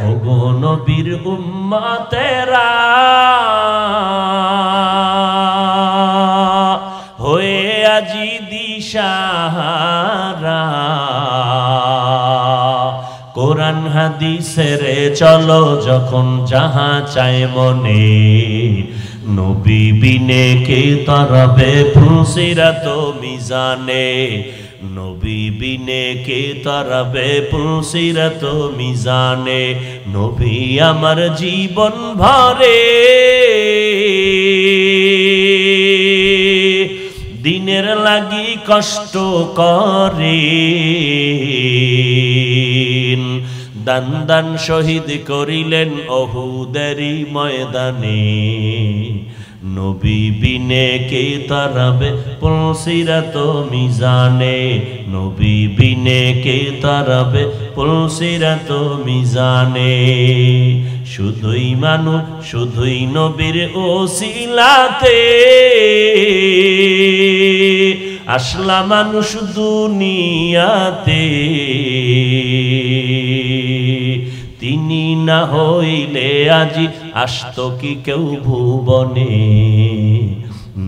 ওগো নবীর উম্মতেরা হয়ে আজি দিশাহারা, কোরআন হাদিসের চলো যখন যাহা চায় মনে, নবী বিনে কে তরবে ফুলসিরাত মিজানে, নবী বিনে কে তরবে ফুলসিরাত মিজানে। নবী আমার জীবন ভরে দিনের লাগি কষ্ট করে, দান দান শহীদ করিলেন অহুদেরই ময়দানে, নবী বিনে কে তারাবে পুলসিরাত মিজানে, নবী বিনে কে তারাবে পুলসিরাত মিজানে। শুধুই মানুষ শুধুই নবীর ওসিলাতে আসলা মানুষ দুনিয়াতে, তিনি না হইলে আজি আসত কি কেউ ভুবনে,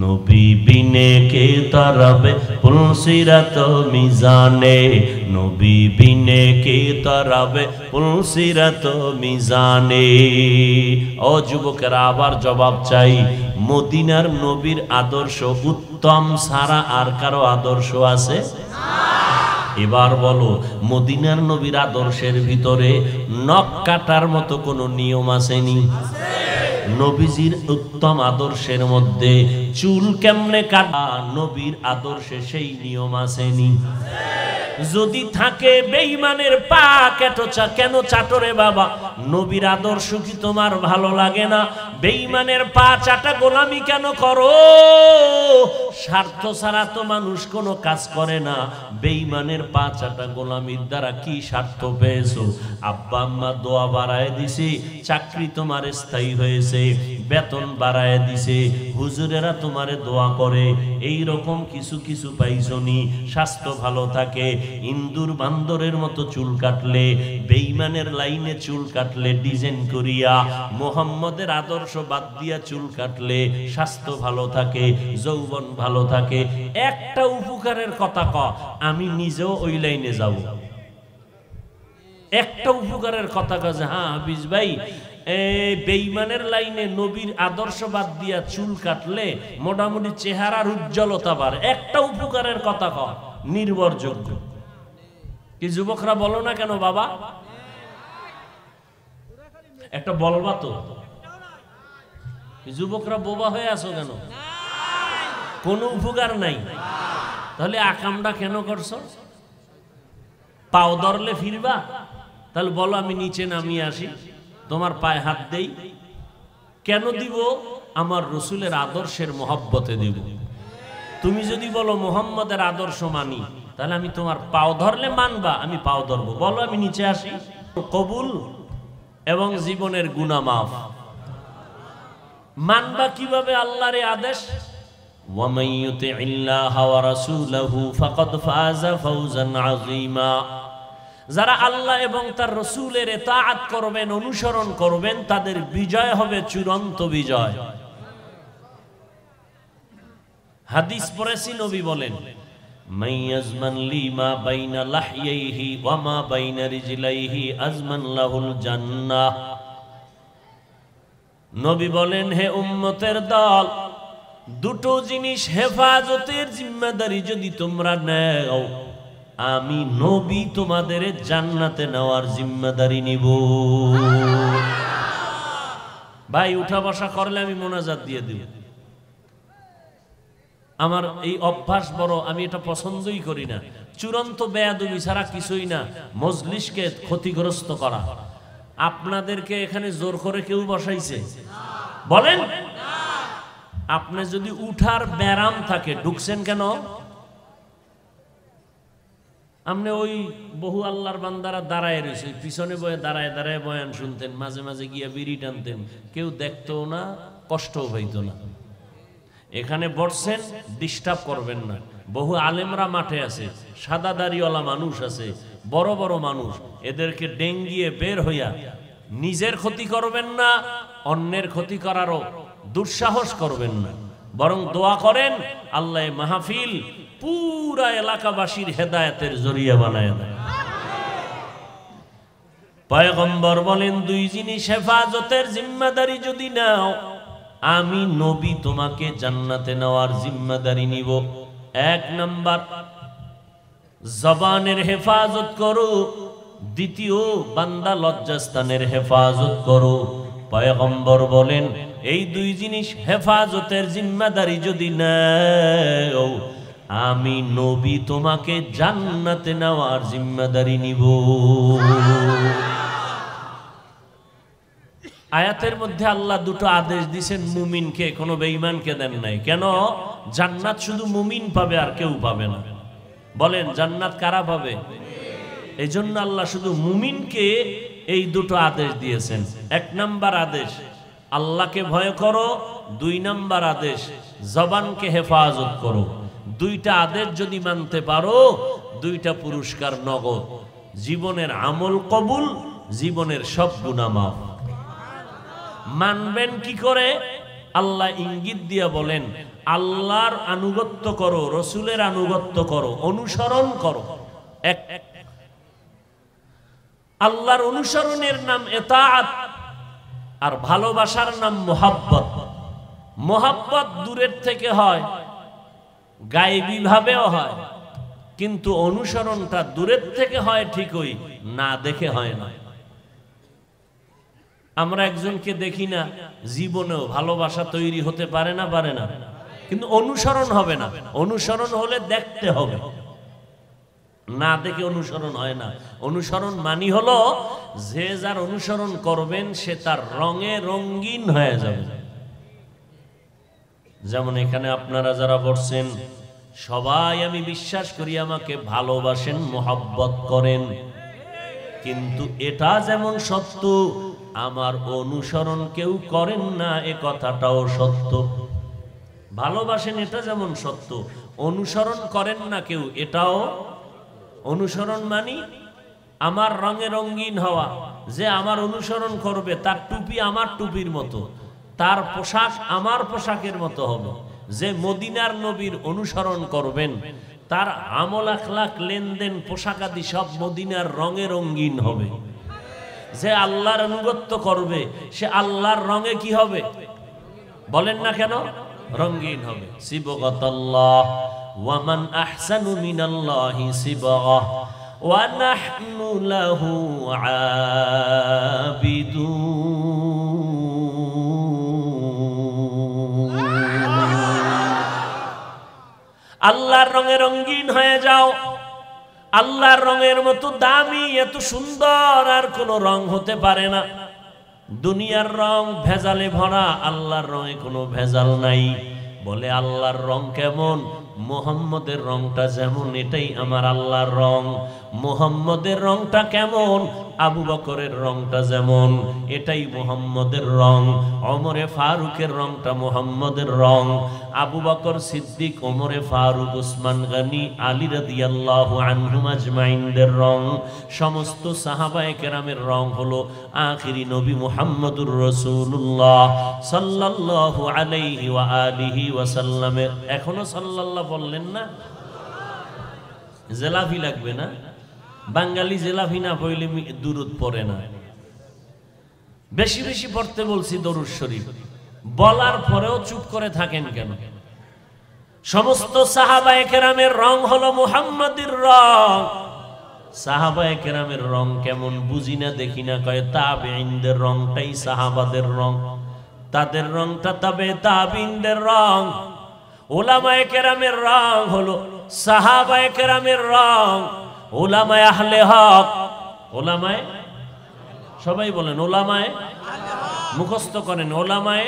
নবী বিনে কে তারাবে পুলসিরাত মিজানে, নবী বিনে কে তারাবে পুলসিরাত মিজানে। ও যুবকেরা আবার জবাব চাই, মদিনার নবীর আদর্শ উত্তম সারা আর কারো আদর্শ আছে? এবার বলো, মদিনার নবীর আদর্শের ভিতরে নখ কাটার মতো কোনো নিয়ম আসেনি? নবীজির উত্তম আদর্শের মধ্যে চুল কেমনে কাটা নবীর আদর্শে সেই নিয়ম আসেনি? যদি থাকে বেঈমানের পা কেন চাটরে বাবা? নবীর আদর্শ কি তোমার ভালো লাগে না? বেঈমানের পা চাটা গোলামি কেন করো? স্বার্থ ছাড়া তো মানুষ কোনো কাজ করে না। বেঈমানের পা চাটা গোলামির দ্বারা কি স্বার্থ পেয়েছো? আব্বা আম্মা দোয়া বাড়ায় দিছে, চাকরি তোমার স্থায়ী হয়েছে, বেতন বাড়ায় দিছে, হুজুরেরা তোমারে দোয়া করে, এই রকম কিছু কিছু পাইছনি, স্বাস্থ্য ভালো থাকে। ইন্দুর বান্দরের মতো চুল কাটলে, বেঈমানের লাইনে চুল কাটলে ডিজাইন করিয়া, মুহাম্মদের আদর্শ বাদ দিয়া চুল কাটলে স্বাস্থ্য ভালো থাকে, যৌবন ভালো থাকে। একটা উপকারের কথা ক, আমি নিজেও ওই লাইনে যাব। একটা উপকারের কথা ক যে হ্যাঁ হাফিজ ভাই, বেঈমানের লাইনে নবীর আদর্শ বাদ দিয়া চুল কাটলে মোটামুটি চেহারার উজ্জ্বলতা বাড়ে। একটা উপকারের কথা ক, নির্ভরযোগ্য। কি যুবকরা বলো না কেন বাবা? একটা বলবা তো। যুবকরা বোবা হয়ে আছো কেন? কোনো উপকার নাই, তাহলে আকামটা কেন করছো? পাও ধরলে ফিরবা? তাহলে বলো আমি নিচে নামিয়ে আসি, তোমার পায়ে হাত দেই। কেন দিব? আমার রসুলের আদর্শের মহব্বতে দিব। তুমি যদি বলো মুহাম্মদের আদর্শ মানি, তাহলে আমি তোমার পাও ধরলে মানবা, আমি পাও ধরবো। বলো আমি নিচে আসি। কবুল এবং জীবনের গুনাহ মাফ। মানবা কিভাবে আল্লাহর আদেশ? ওয়ামান ইউতিইল্লাহ ওয়া রাসূলাহু ফাকাদ ফাযা ফাওজান আযীমা। যারা আল্লাহ এবং তার রসুলের ইতাআত করবেন, অনুসরণ করবেন, তাদের বিজয় হবে চূড়ান্ত বিজয়। হাদিস পড়েছি, নবী বলেন মাইয়াজমান লিমা বাইনা লাহইহি ওয়া মা বাইনা রিজলাইহি আজমান লাহুল জান্নাহ। নবী বলেন, হে উম্মতের দল, দুটো জিনিস হেফাজতের জিম্মাদারি যদি তোমরা নাও, আমি নবী তোমাদের জান্নাতে নেওয়ার জিম্মাদারি নিব। ভাই উঠা বসা করলে আমি মোনাজাত দিয়ে দিব। আমার এই অভ্যাস বড়, আমি এটা পছন্দই করি না। চূড়ান্ত বেয়াদবি ছাড়া কিছুই না মজলিসকে ক্ষতিগ্রস্ত করা। আপনাদেরকে এখানে জোর করে কেউ বসাইছে? বলেন, আপনি যদি উঠার ব্যারাম থাকে ঢুকছেন কেন? আপনি ওই বহু আল্লাহর বান্দারা দাঁড়ায় রয়েছে, পিছনে বয়ে দাঁড়ায় দাঁড়ায় বয়ান শুনতেন, মাঝে মাঝে গিয়া বিড়ি টানতেন, কেউ দেখতো না, কষ্টও পাইতো না। এখানে বসছেন, ডিস্টার্ব করবেন না। বহু আলেমরা মাঠে আছে, সাদা দাড়িওয়ালা মানুষ আছে, বড় বড় মানুষ, এদেরকে ডেঙ্গিয়ে বের হইয়া নিজের ক্ষতি করবেন না, অন্যের ক্ষতি করারও দুঃসাহস করবেন না, বরং দোয়া করেন আল্লাহ মাহফিল পুরা এলাকাবাসীর হেদায়েতের জরিয়া বানায় দেয়। পয়গম্বর বলেন, দুই জিনিস হেফাজতের জিম্মাদারি যদি নাও, আমি নবী তোমাকে জান্নাতে নেওয়ার জিম্মাদারি নিব। এক নাম্বার, জবানের হেফাজত করো। দ্বিতীয়, বান্দা লজ্জাস্থানের হেফাজত করো। পয়গম্বর বলেন, এই দুই জিনিস হেফাজতের জিম্মাদারি যদি নাও, আমি নবী তোমাকে জান্নাতে নেওয়ার জিম্মাদারি নিব। আয়াতের মধ্যে আল্লাহ দুটো আদেশ দিয়েছেন মুমিনকে, কোনো বেঈমানকে দেন নাই। কেন? জান্নাত শুধু মুমিন পাবে, আর কেউ পাবে না। বলেন, জান্নাত কারা পাবে? এই জন্য আল্লাহ শুধু মুমিনকে এই দুটো আদেশ দিয়েছেন। এক নাম্বার আদেশ, আল্লাহকে ভয় করো। দুই নাম্বার আদেশ, জবানকে হেফাজত করো। দুইটা আদেশ যদি মানতে পারো, দুইটা পুরস্কার নগদ। জীবনের আমল কবুল, জীবনের সব গুনাহ মাফ। মানবেন কি করে? আল্লাহ ইঙ্গিত দিয়ে বলেন, আল্লাহর আনুগত্য করো, রসুলের আনুগত্য করো, অনুসরণ করো। এক আল্লাহর অনুসরণের নাম ইতাআত, আর ভালোবাসার নাম মুহাব্বত। মুহাব্বত দূরের থেকে হয়, গায়েবী ভাবেও হয়, কিন্তু অনুসরণটা দূরের থেকে হয় ঠিকই, না দেখে হয় না। আমরা একজনকে দেখি না, জীবনেও ভালোবাসা তৈরি হতে পারে না, পারে না, কিন্তু অনুসরণ হবে না। অনুসরণ হলে দেখতে হবে, না দেখে অনুসরণ হয় না। অনুসরণ মানি হলো, যে যার অনুসরণ করবেন সে তার রঙে রঙিন হয়ে যাবে। যেমন এখানে আপনারা যারা বসছেন, সবাই আমি বিশ্বাস করি আমাকে ভালোবাসেন, মোহাব্বত করেন, কিন্তু এটা যেমন সত্য আমার অনুসরণ কেউ করেন না, এ কথাটাও সত্য। ভালোবাসেন এটা যেমন সত্য, অনুসরণ করেন না কেউ, এটাও। অনুসরণ মানি আমার রঙে রঙিন হওয়া। যে আমার অনুসরণ করবে তার টুপি আমার টুপির মতো, তার পোশাক আমার পোশাকের মতো হবে। যে মদিনার নবীর অনুসরণ করবেন তার আমল আখলাক লেনদেন পোশাক আদি সব মদিনার রঙে রঙিন হবে। যে আল্লাহর আনুগত্য করবে সে আল্লাহর রঙে কি হবে? বলেন না কেন? রঙিন হবে। সিবগাতাল্লাহ ওয়া মান আহসানু মিনাল্লাহি সিবগাহ ওয়া নাহনু লাহু আবিদুন। আল্লাহর রঙে রঙিন হয়ে যাও। আল্লাহর রঙের মতো দামি, এত সুন্দর আর কোন রং হতে পারে না। দুনিয়ার রং ভেজালে ভরা, আল্লাহর রঙে কোনো ভেজাল নাই। বলে আল্লাহর রং কেমন? মুহাম্মদের রংটা যেমন এটাই আমার আল্লাহর রং। মুহাম্মদের রংটা কেমন? আবু বকরের রংটা যেমন এটাই মুহাম্মদের রং। ওমরে ফারুকের রংটা মুহাম্মদের রং। আবু বকর সিদ্দিক, ওমরে ফারুক, উসমান গনি, আলী রাদিয়াল্লাহু আনহুম আজমাইনদের রং, সমস্ত সাহাবায়ে কেরামের রং হলো আখিরি নবী মুহাম্মদুর রাসূলুল্লাহ সাল্লাল্লাহু আলাইহি ওয়া আলিহি ওয়া সাল্লামের। এখনো সাল্লাল্লাহ বললেন না? জেলাফি লাগবে না? বাঙালি জেলাফি না পড়লে দুরুদ পড়ে না। বেশি বেশি পড়তে বলছি দরুদ শরীফ, বলার পরেও চুপ করে থাকেন কেন? সমস্ত সাহাবায়ে কেরামের রং হলো মুহাম্মাদের রং। সাহাবায়ে কেরামের রং কেমন বুঝি না, দেখি না, কয় তাবেঈনদের রংটাই সাহাবাদের রং, তাদের রংটা তবে তাবেঈনদের রং। উলামায়ে কেরামের রং হলো সাহাবায়ে কেরামের রং। উলামায়ে আহলে হক, উলামায়ে সবাই বলেন উলামায়ে, মুখস্থ করেন উলামায়ে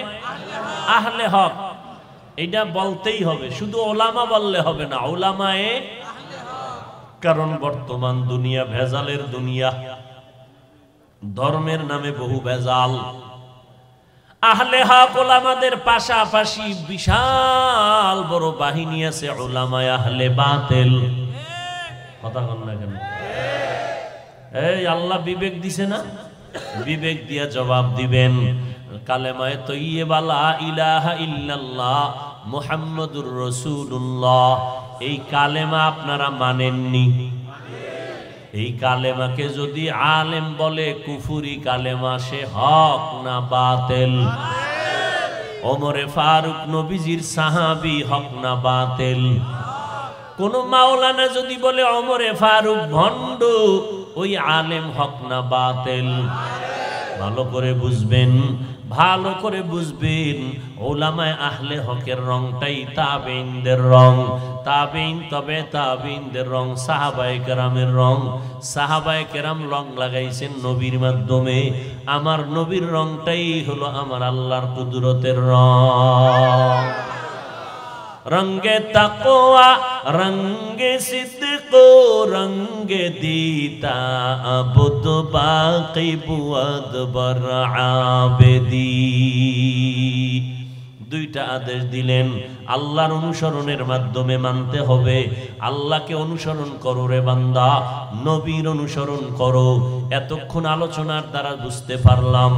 আহলে হক। এটা বলতেই হবে, শুধু ওলামা বললে হবে না, উলামায়ে। কারণ বর্তমান দুনিয়া ভেজালের দুনিয়া, ধর্মের নামে বহু ভেজাল। আহলে হক ওলামাদের পাশাপাশি বিশাল বড় বাহিনী আছে উলামায়ে আহলে বাতিল। কথা বল না কেন? এই আল্লাহ বিবেক দিছে না? বিবেক দিয়ে জবাব দিবেন। কালেমায়ে তয়্যিবা লা ইলাহা ইল্লাল্লাহ মুহাম্মাদুর রাসূলুল্লাহ, এই কালেমা আপনারা মানেননি। এই কালেমাকে যদি আলেম বলে কুফুরি কালেমা, সে হক না বাতিল? ওমরে ফারুক নবীজির সাহাবী, হক না বাতিল? কোন মাওলানা যদি বলে ওমরে ফারুক ভণ্ড, ওই আলেম হক না বাতিল? ভালো করে বুঝবেন, ভালো করে বুঝবেন। উলামায়ে আহলে হকের রংটাই তাবেঈনদের রং, তাবেঈন তবে তাবেঈনদের রং, সাহাবায়ে কেরামের রং। সাহাবায়ে কেরাম রং লাগাইছেন নবীর মাধ্যমে, আমার নবীর রংটাই হলো আমার আল্লাহর কুদরতের রং। রঙ্গে তাকওয়া রঙ্গে সিদক রঙ্গে দিতা আবদ বাকি বুয়াদ বর আবেদি। দুইটা আদেশ দিলেন, আল্লাহর অনুসরণের মাধ্যমে মানতে হবে। আল্লাহকে অনুসরণ করো রে বান্দা, নবীর অনুসরণ করো। এতক্ষণ আলোচনার দ্বারা বুঝতে পারলাম,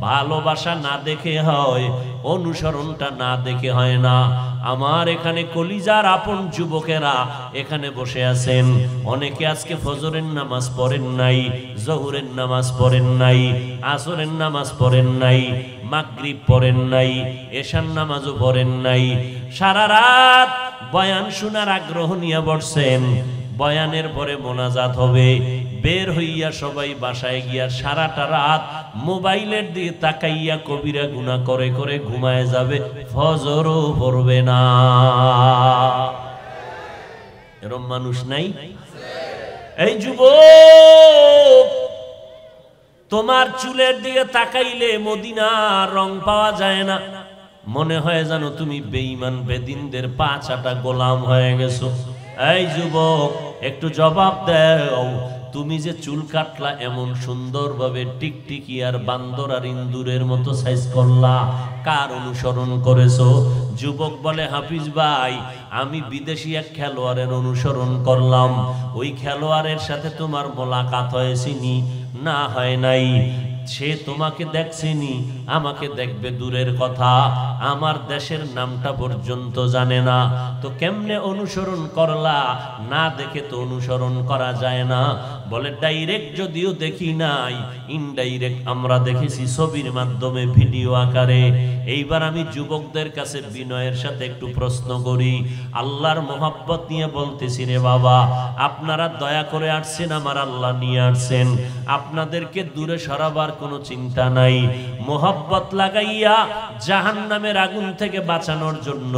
ভালোবাসা না দেখে হয়, অনুসরণটা না দেখে হয় না। আমার এখানে কলিজার আপন যুবকেরা এখানে বসে আছেন, অনেকে আজকে ফজরের নামাজ পড়েন নাই, জোহরের নামাজ পড়েন নাই, আসরের নামাজ পড়েন নাই, মাগরিব পড়েন নাই, এশার নামাজও পড়েন নাই। সারা রাত বয়ান শোনার আগ্রহ নিয়ে বসছেন। বয়ানের পরে মোনাজাত হবে, বের হইয়া সবাই বাসায় গিয়া সারাটা রাত মোবাইলের দিকে তাকাইয়া কবিরা গুনাহ করে করে ঘুমায় যাবে, ফজরও পড়বে না। এরকম মানুষ নাই? এই যুবক, তোমার চুলের দিকে তাকাইলে মদিনার রং পাওয়া যায় না, মনে হয় জানো তুমি বেঈমান বেদিনদের পা চাটা গোলাম হয়ে গেছো। এই যুবক, একটু জবাব দাও, তুমি যে চুল কাটলা এমন সুন্দরভাবে টিকটিকি আর বান্দর আর ইন্দুরের মতো সাইজ করলা, কার অনুসরণ করেছো? যুবক বলে, হাফিজ ভাই, আমি বিদেশি এক খেলোয়াড়ের অনুসরণ করলাম। ওই খেলোয়াড়ের সাথে তোমার মোলাকাত হয়েছিনি? না, হয় নাই। সে তোমাকে দেখছেনি, আমাকে দেখবে দূরের কথা, আমার দেশের নামটা পর্যন্ত জানে না। তো কেমনে অনুসরণ করলা? না দেখে তো অনুসরণ করা যায় না। বলে, ডাইরেক্ট যদিও দেখি নাই, ইনডাইরেক্ট আমরা দেখেছি ছবির মাধ্যমে, ভিডিও আকারে। এইবার আমি যুবকদের কাছে বিনয়ের সাথে একটু প্রশ্ন করি, আল্লাহর মোহাব্বত নিয়ে বলতেছি রে বাবা, আপনারা দয়া করে আসছেন, আমার আল্লাহ নিয়ে আসছেন, আপনাদেরকে দূরে সরাবার কোনো চিন্তা নাই। মোহাব্বত লাগাইয়া জাহান্নামের আগুন থেকে বাঁচানোর জন্য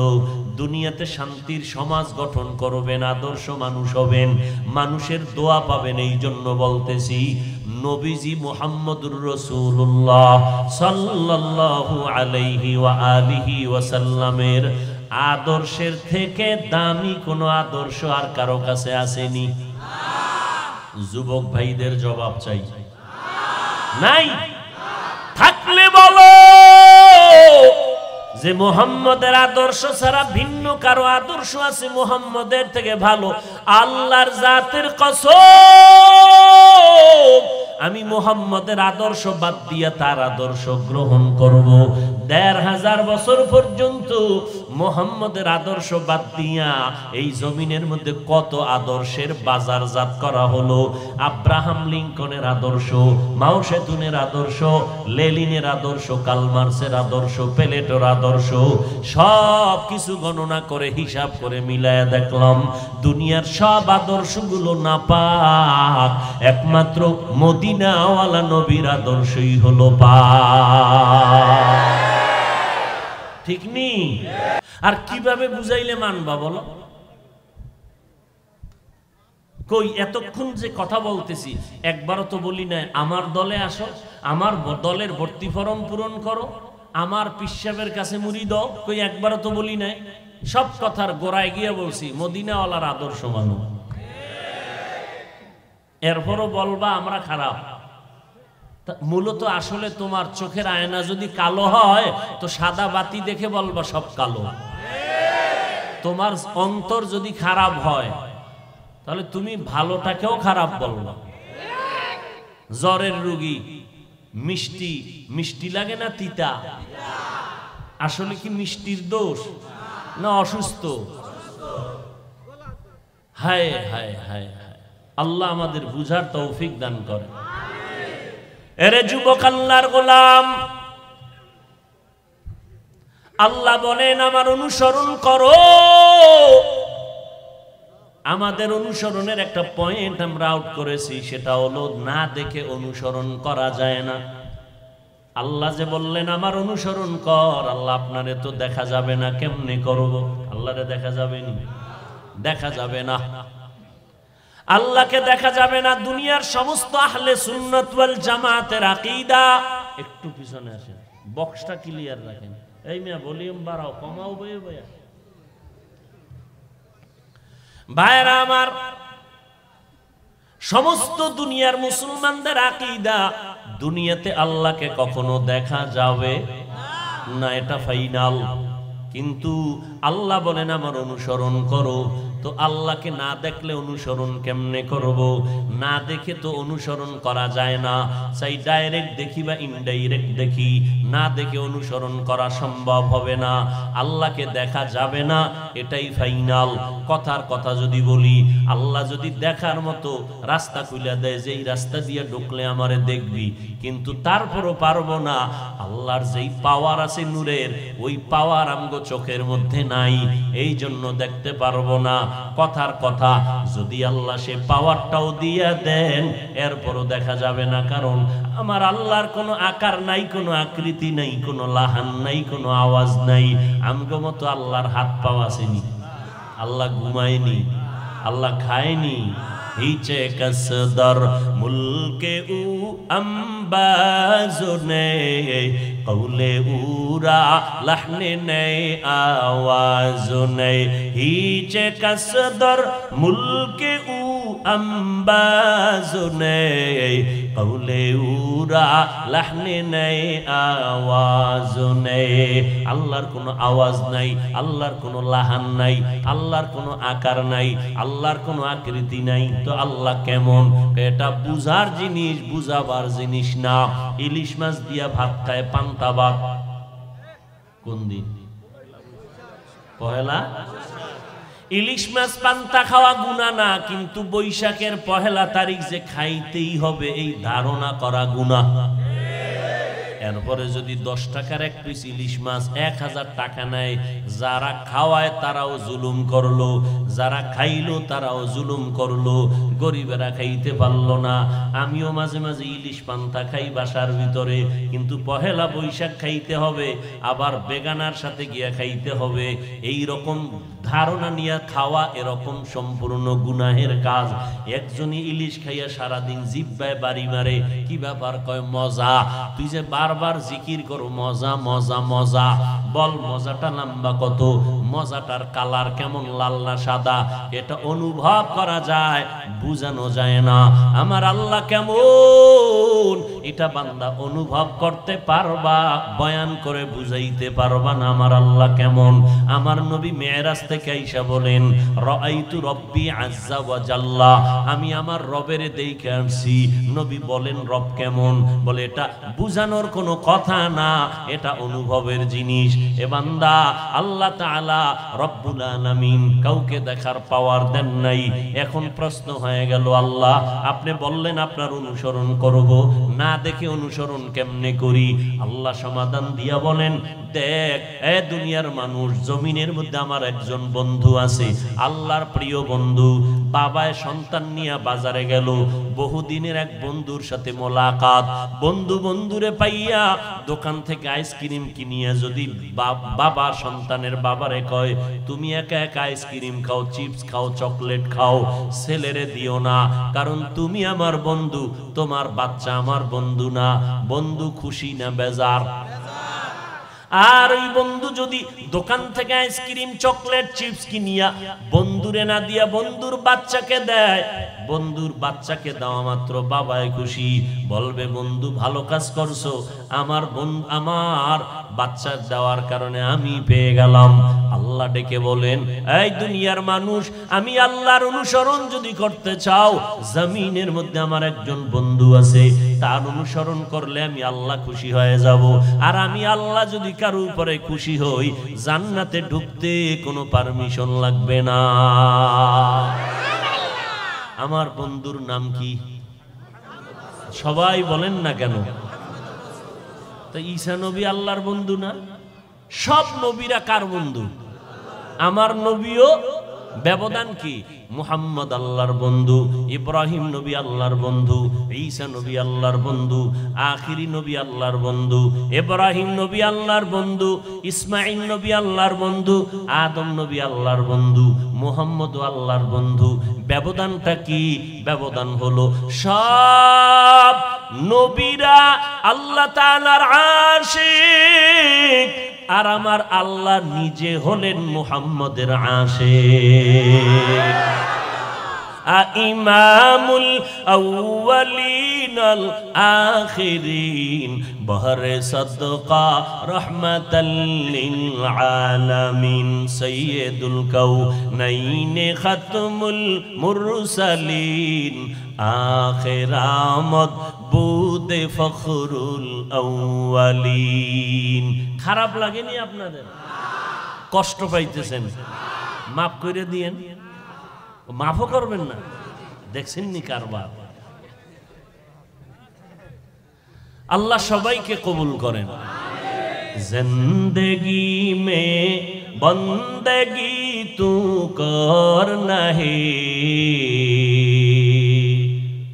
দুনিয়াতে শান্তির সমাজ গঠন করবেন, আদর্শ মানুষ হবেন, মানুষের দোয়া পাবেন। এই জন্য বলতেছি, নবীজি মুহাম্মদুর রাসূলুল্লাহ সাল্লাল্লাহু আলাইহি ওয়া আলিহি ওয়াসাল্লামের আদর্শের থেকে দামি কোনো আদর্শ আর কারো কাছে আসেনি। যুবক ভাইদের জবাব চাই, নাই? থাকলে বলো যে মুহাম্মদের আদর্শ ছাড়া ভিন্ন কারো আদর্শ আছে মুহাম্মদের থেকে ভালো। আল্লাহর জাতের কসম, আমি মুহাম্মদের আদর্শ বাদ দিয়া তার আদর্শ গ্রহণ করব। ১৫০০ বছর পর্যন্ত মুহাম্মদের আদর্শ বাদ দিয়া এই জমিনের মধ্যে কত আদর্শের বাজারজাত করা হলো। আব্রাহাম লিঙ্কনের আদর্শ, মাও সেতুনের আদর্শ, লেনিনের আদর্শ, কার্ল মার্ক্সের আদর্শ, প্লেটোর আদর্শ, সব কিছু গণনা করে হিসাব করে মিলায়া দেখলাম, দুনিয়ার সব আদর্শগুলো নাপাক, একমাত্র মদিনাওয়ালা নবীর আদর্শই হলো পাক। ঠিক নি? আর কিভাবে বুঝাইলে মানবা বলো? কই এতক্ষণ যে কথা বলতেছি একবারও তো বলি না আমার দলে আসো, আমার দলের ভর্তি ফরম পূরণ করো, আমার পিসাবের কাছে মুড়ি দাও, কই একবারও তো বলি নাই। সব কথার গোড়ায় গিয়ে বলছি মদিনাওয়ালার আদর্শ মানো। এরপরও বলবা আমরা খারাপ। মূলত আসলে তোমার চোখের আয়না যদি কালো হয় তো সাদা বাতি দেখে বলবা সব কালো। তোমার অন্তর যদি খারাপ হয় তাহলে তুমি ভালোটাকেও খারাপ বলবা। জ্বরের রোগী মিষ্টি মিষ্টি লাগে না তিতা? আসলে কি মিষ্টির দোষ না অসুস্থ? হায় হায় হায় হায়, আল্লাহ আমাদের বুঝার তৌফিক দান করে। এরে যুবক আল্লাহর গোলাম, আল্লাহ বলেন আমার অনুসরণ করো। আমাদের অনুসরণের একটা পয়েন্ট আমরা আউট করেছি, সেটা হলো না দেখে অনুসরণ করা যায় না। আল্লাহ যে বললেন আমার অনুসরণ কর, আল্লাহ আপনারে তো দেখা যাবে না, কেমনে করব? আল্লাহরে দেখা যাবে না, দেখা যাবে না। আল্লাহকে দেখা যাবে না। দুনিয়ার সমস্ত আহলে সুন্নাত ওয়াল জামাতের আকীদা, একটু পিছনে আসেন, বক্সটা ক্লিয়ার রাখেন। এই মিয়া ভলিউম বাড়াও, কমাও বয়ে বয়া। ভাইরা আমার, সমস্ত দুনিয়ার মুসলমানদের আকীদা দুনিয়াতে আল্লাহকে কখনো দেখা যাবে না, এটা ফাইনাল। কিন্তু আল্লাহ বলেন আমার অনুসরণ করো। তো আল্লাহকে না দেখলে অনুসরণ কেমনে করব? না দেখে তো অনুসরণ করা যায় না। চাই ডাইরেক্ট দেখি বা ইনডাইরেক্ট দেখি, না দেখে অনুসরণ করা সম্ভব হবে না। আল্লাহকে দেখা যাবে না, এটাই ফাইনাল। কথার কথা যদি বলি, আল্লাহ যদি দেখার মতো রাস্তা খুলে দেয় যে এই রাস্তা দিয়ে ঢুকলে আমারে দেখবি, কিন্তু তারপরও পারবো না। আল্লাহর যেই পাওয়ার আছে নূরের, ওই পাওয়ার আমগো চোখের মধ্যে নাই, এই জন্য দেখতে পারবো না। কথার কথা, যদি আল্লাহ সে পাওয়ারটাও দিয়া দেন, এরপরও দেখা যাবে না। কারণ আমার আল্লাহর কোনো আকার নাই, কোনো আকৃতি নাই, কোনো লাহান নাই, কোনো আওয়াজ নাই। আমগো মতো আল্লাহর হাত পা আসেনি, আল্লাহ ঘুমায়নি, আল্লাহ খায়নি। হিচে কসদর মুলকে উ আম্বাজো নে কৌলে উরা লহনে নে আওয়াজো নে। হিচে কসদর মুলকে উ আম্বাজো নে কৌলে উরা লহনে নে আওয়াজো নে। আল্লাহর কোনো আওয়াজ নাই, আল্লাহর কোনো লাহান নাই, আল্লাহর কোনো আকার নাই, আল্লাহর কোনো আকৃতি নাই। তো আল্লাহ কেমন, এটা বুঝার জিনিস, বুঝাবার জিনিস না। ইলিশ মাছ দিয়া ভাত খায় পান্তা ভাত কোন দিন? পহেলা। ইলিশ মাছ পান্তা খাওয়া গুনাহ না, কিন্তু বৈশাখের পহেলা তারিখ যে খাইতেই হবে এই ধারণা করা গুনাহ। এরপরে যদি 10 টাকার এক পিস ইলিশ মাছ 1000 টাকা নেয়, যারা খাওয়ায় তারাও জুলুম করলো, যারা খাইলো তারাও জুলুম করলো। গরিবেরা খাইতে পারলো না। আমিও মাঝে মাঝে ইলিশ পান্তা খাই বাসার ভিতরে, কিন্তু পহেলা বৈশাখ খাইতে হবে, আবার বেগানার সাথে গিয়া খাইতে হবে, এই রকম ধারণা নিয়ে খাওয়া এরকম সম্পূর্ণ গুনাহের কাজ। একজনই ইলিশ খাইয়া সারাদিন জিহ্বায় বাড়ি মারে, কি ব্যাপার? কয় মজা। তুই যে বারবার জিকির করো মজা মজা মজা, বল মজাটা নাম্বা কত? মজাটার কালার কেমন, লাল না সাদা, এটা অনুভব করা যায়, বুঝানো যায় না। আমার আল্লাহ কেমন এটা বান্দা অনুভব করতে পারবা, বয়ান করে বুঝাইতে পারবা না আমার আল্লাহ কেমন। আমার নবী মেরাজ থেকে আইসা বলেন রাআইতু রব্বি আজ্জা ওয়া জাল্লা, আমি আমার রবের দেখে আসছি। নবী বলেন রব কেমন? বলে এটা বুঝানোর কোনো কথা না, এটা অনুভবের জিনিস। এ বান্দা, আল্লাহ তাআলা রব্বুল আলামিন কাউকে দেখার পাওয়ার দেন নাই। এখন প্রশ্ন হয়ে গেল, আল্লাহ আপনি বললেন আপনার অনুসরণ করব, না দেখে অনুসরণ কেমনে করি? আল্লাহ সমাধান দিয়া বলেন, দেখ এ দুনিয়ার মানুষ, জমিনের মধ্যে আমার একজন বন্ধু আছে, আল্লাহর প্রিয় বন্ধু। বাবায় সন্তান নিয়ে বাজারে গেল, বহুদিনের এক বন্ধুর সাথে মোলাকাত। বন্ধু বন্ধুরে পাইয়া দোকান থেকে আইসক্রিম কিনিয়া যদি বাবা সন্তানের বাবারে কয়, তুমি একা একা আইসক্রিম খাও, চিপস খাও, চকলেট খাও, ছেলেরে দিও না, কারণ তুমি আমার বন্ধু, তোমার বাচ্চা আমার বন্ধু না। বন্ধু খুশি না বেজার? আর ওই বন্ধু যদি দোকান থেকে আইসক্রিম চকলেট চিপস কিনিয়া বন্ধুরে না দিয়া বন্ধুর বাচ্চাকে দেয়, বন্ধুর বাচ্চাকে দেওয়া মাত্র বাবাই খুশি, বলবে বন্ধু ভালো কাজ করছো, আমার বাচ্চা দেওয়ার কারণে আমি পেয়ে গেলাম। আল্লাহ ডেকে বলেন, এই দুনিয়ার মানুষ, আমি আল্লাহর অনুসরণ যদি করতে চাও, জমিনের মধ্যে আমার একজন বন্ধু আছে, তার অনুসরণ করলে আমি আল্লাহ খুশি হয়ে যাব। আর আমি আল্লাহ যদি কারো উপরে খুশি হই, জান্নাতে ঢুকতে কোনো পারমিশন লাগবে না। আমার বন্ধুর নাম কি? সবাই বলেন না কেন? তো ঈসা নবী আল্লাহর বন্ধু না? সব নবীরা কার বন্ধু? আমার নবীও। ব্যবধান কি? মুহাম্মদ আল্লাহর বন্ধু, ইব্রাহিম নবী আল্লাহর বন্ধু, ঈসা নবী আল্লাহর বন্ধু, আখিরি নবী আল্লাহর বন্ধু, ইব্রাহিম নবী আল্লাহর বন্ধু, ইসমাঈল নবী আল্লাহর বন্ধু, আদম নবী আল্লাহর বন্ধু, মুহাম্মদ আল্লাহর বন্ধু। ব্যবধানটা কি? ব্যবধান হলো সব নবীরা আল্লাহ তাআলার আশিক, আর আমার আল্লাহ নিজে হলেন মুহাম্মদের আশিক। ইমামুল আউয়ালিন আল আখিরিন, বহরে সাদকা রহমাতাল লিল আলামিন, সাইয়্যিদুল কাউনাইন খাতমুল মুরসালিন, আখির আমদ বুদে ফখরুল আউয়ালিন। খারাপ লাগেনি আপনাদের? কষ্ট পাইতেছেন? মাফ করে দিয়েন। মাফও করবেন না? দেখছেন নি কারবার? আল্লাহ সবাইকে কবুল করেন। জিন্দেগি মে বন্দেগি তু করনা হে।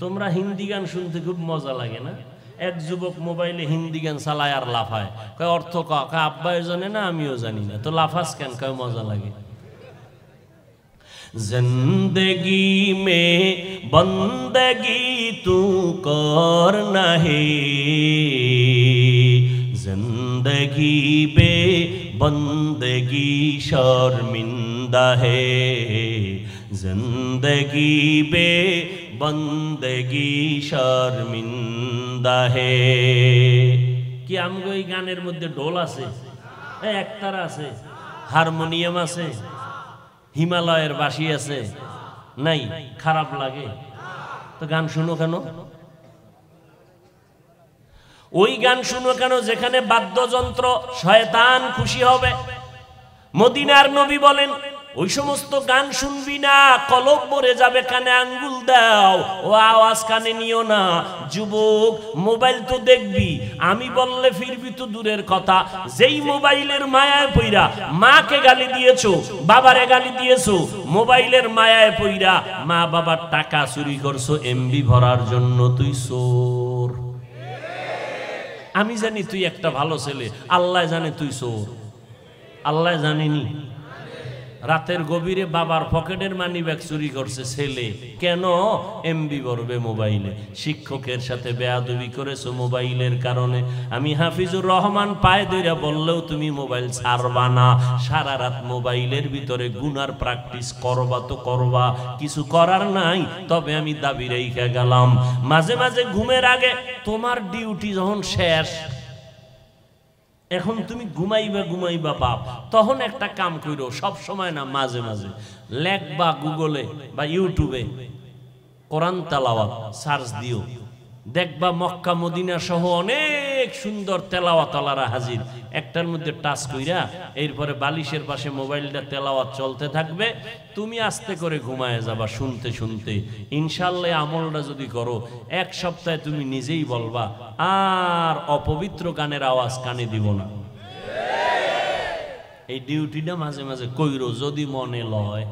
তোমরা হিন্দি গান শুনতে খুব মজা লাগে না? এক যুবক মোবাইলে হিন্দি গান চালায় আর লাফায়, কয় অর্থ কা আব্বাই জানে না, আমিও জানি না, তো লাফাস কেন? কয় মজা লাগে। जिंदगी में बंदगी तू करना है, जिंदगी बे बंदगी शर्मिंदा है, जिंदगी बे बंदगी शर्मिंदा है। कि আমগো এই গানের মধ্যে ঢোল আছে, একতারা আছে, হারমোনিয়াম আছে, হিমালয়ের বাঁশি আছে? নাই। খারাপ লাগে তো গান শুনো কেন? ওই গান শুনো কেন যেখানে বাদ্যযন্ত্র শয়তান খুশি হবে? মদিনার নবী বলেন, ওই সমস্ত গান শুনবি না, কলব ভরে যাবে, কানে আঙ্গুল দাও, ও আওয়াজ কানে নিও না। যুবক, মোবাইল তো দেখবি, আমি বললে ফিরবি তো দূরের কথা, যেই মোবাইলের মায়ায় পইরা মাকে গালি দিয়েছো, বাবারে গালি দিয়েছো, মোবাইলের মায়ায় পইরা মা বাবার টাকা চুরি করছো এমবি ভরার জন্য, তুই চোর। আমি জানি তুই একটা ভালো ছেলে, আল্লাহ জানে তুই চোর। আল্লাহ জানেনি? রাতের গভীরে বাবার পকেটের মানি ব্যাগ চুরি করছে ছেলে, কেন? এমবি ভরবে মোবাইলে। শিক্ষকের সাথে বেয়াদবি করেছো মোবাইলের কারণে। আমি হাফিজুর রহমান পায়ে ধরে বললেও তুমি মোবাইল ছাড়বা না। সারা রাত মোবাইলের ভিতরে গুনার প্র্যাকটিস করবা তো করবা, কিছু করার নাই। তবে আমি দাবি রেখে গেলাম, মাঝে মাঝে ঘুমের আগে তোমার ডিউটি যখন শেষ, এখন তুমি ঘুমাইবা বাপ, তখন একটা কাম করো, সব সময় না, মাঝে মাঝে লেখবা গুগলে বা ইউটিউবে কোরআন তেলাওয়াত সার্চ দিও, দেখবা মক্কা মদিনা সহ অনেক সুন্দর তেলাওয়াতওয়ালারা হাজির। একটার মধ্যে টাচ কইরা এরপরে বালিশের পাশে মোবাইলটা তেলাওয়াত চলতে থাকবে, তুমি আস্তে করে ঘুমায় যাবা শুনতে শুনতে। ইনশাআল্লাহ আমলটা যদি করো, এক সপ্তাহে তুমি নিজেই বলবা আর অপবিত্র গানের আওয়াজ কানে দিব না। এই ডিউটিটা মাঝে মাঝে কইরো যদি মনে লয়।